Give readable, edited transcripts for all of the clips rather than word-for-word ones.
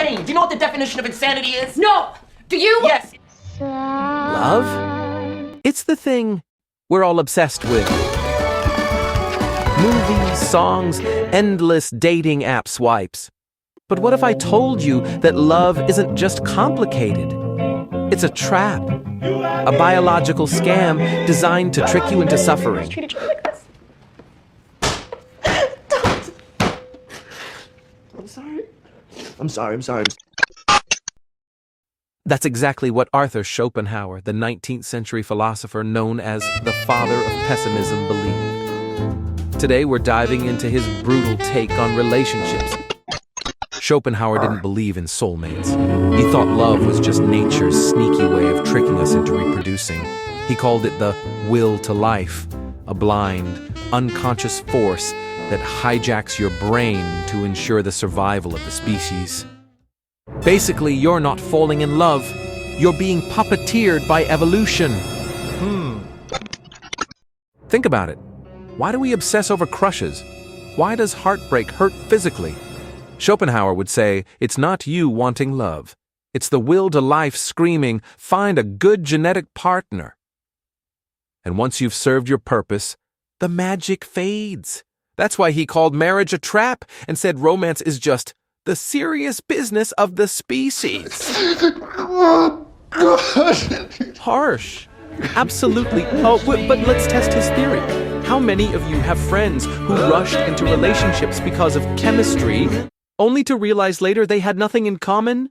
insane. Do you know what the definition of insanity is? No! Do you? Yes. Love? It's the thing we're all obsessed with. Movies, songs, endless dating app swipes. But what if I told you that love isn't just complicated? It's a trap. A biological scam designed to trick you into suffering. Treat each other like this. I'm sorry. That's exactly what Arthur Schopenhauer, the 19th century philosopher known as the father of pessimism, believed. Today we're diving into his brutal take on relationships. Schopenhauer didn't believe in soulmates. He thought love was just nature's sneaky way of tricking us into reproducing. He called it the will to life, a blind, unconscious force that hijacks your brain to ensure the survival of the species. Basically, you're not falling in love. You're being puppeteered by evolution. Think about it. Why do we obsess over crushes? Why does heartbreak hurt physically? Schopenhauer would say, it's not you wanting love. It's the will to life screaming, find a good genetic partner. And once you've served your purpose, the magic fades. That's why he called marriage a trap and said romance is just the serious business of the species. Harsh. Absolutely. Oh, but let's test his theory. How many of you have friends who rushed into relationships because of chemistry, only to realize later they had nothing in common?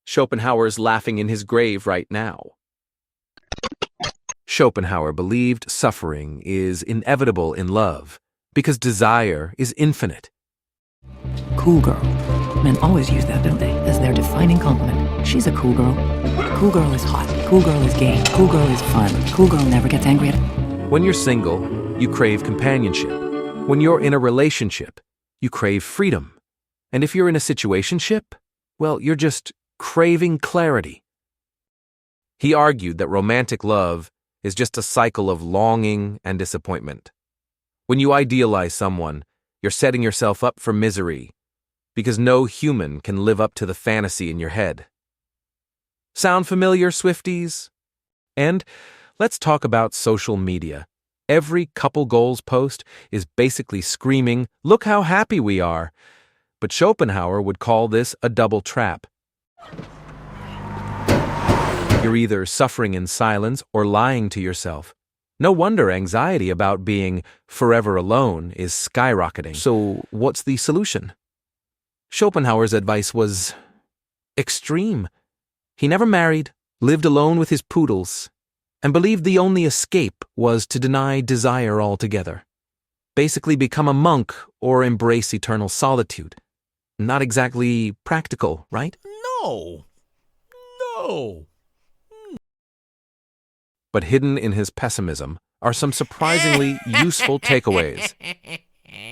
Schopenhauer's laughing in his grave right now. Schopenhauer believed suffering is inevitable in love because desire is infinite. Cool girl. Men always use that, don't they, as their defining compliment. She's a cool girl. Cool girl is hot. Cool girl is gay. Cool girl is fun. Cool girl never gets angry at... When you're single, you crave companionship. When you're in a relationship, you crave freedom. And if you're in a situationship, well, you're just craving clarity. He argued that romantic love is just a cycle of longing and disappointment. When you idealize someone, you're setting yourself up for misery, because no human can live up to the fantasy in your head. Sound familiar, Swifties? And let's talk about social media. Every couple goals post is basically screaming, look how happy we are. But Schopenhauer would call this a double trap. You're either suffering in silence or lying to yourself. No wonder anxiety about being forever alone is skyrocketing. So what's the solution? Schopenhauer's advice was extreme. He never married, lived alone with his poodles, and believed the only escape was to deny desire altogether. Basically become a monk or embrace eternal solitude. Not exactly practical, right? No. But hidden in his pessimism are some surprisingly useful takeaways.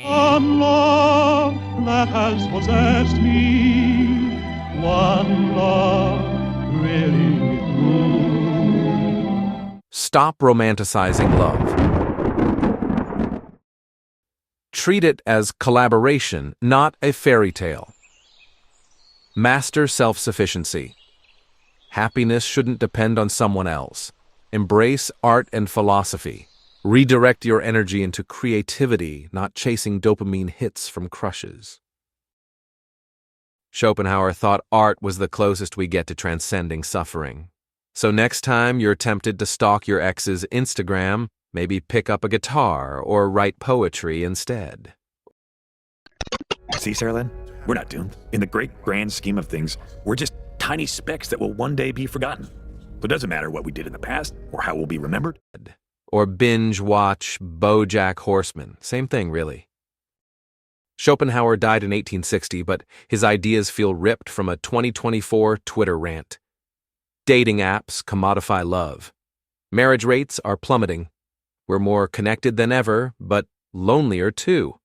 One love that has possessed me, one love really true. Stop romanticizing love. Treat it as collaboration, not a fairy tale. Master self-sufficiency. Happiness shouldn't depend on someone else. Embrace art and philosophy. Redirect your energy into creativity, not chasing dopamine hits from crushes. Schopenhauer thought art was the closest we get to transcending suffering. So next time you're tempted to stalk your ex's Instagram, maybe pick up a guitar or write poetry instead. See, Sarah Lynn? We're not doomed. In the great grand scheme of things, we're just tiny specks that will one day be forgotten. So it doesn't matter what we did in the past or how we'll be remembered. Or binge watch BoJack Horseman. Same thing, really. Schopenhauer died in 1860, but his ideas feel ripped from a 2024 Twitter rant. Dating apps commodify love. Marriage rates are plummeting. We're more connected than ever, but lonelier too.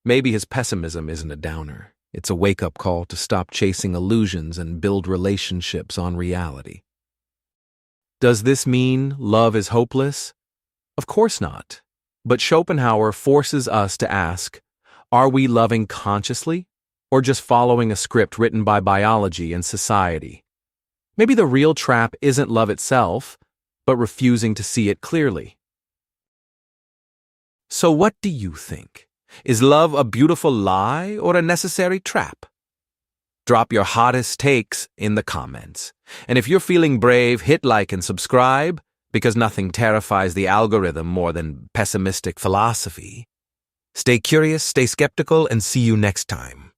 Maybe his pessimism isn't a downer. It's a wake-up call to stop chasing illusions and build relationships on reality. Does this mean love is hopeless? Of course not. But Schopenhauer forces us to ask, are we loving consciously? or just following a script written by biology and society. Maybe the real trap isn't love itself, but refusing to see it clearly. So what do you think? Is love a beautiful lie or a necessary trap? Drop your hottest takes in the comments. And if you're feeling brave, hit like and subscribe, because nothing terrifies the algorithm more than pessimistic philosophy. Stay curious, stay skeptical, and see you next time.